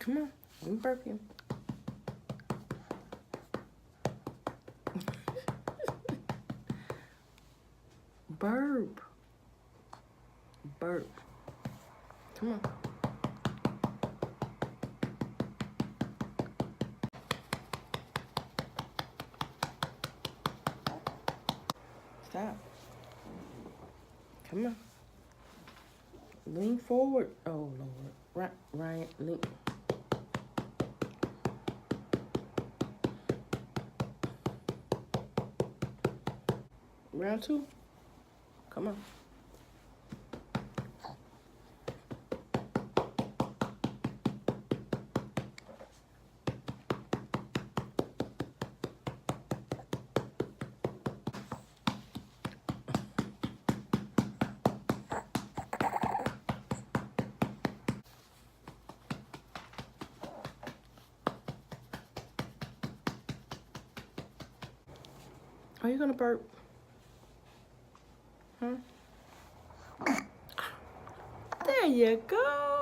Come on, let me burp you. Burp. Burp. Come on. Stop. Come on. Lean forward. Oh, Lord. Ryan, lean. Round two. Come on. Are you gonna burp? Huh? There you go.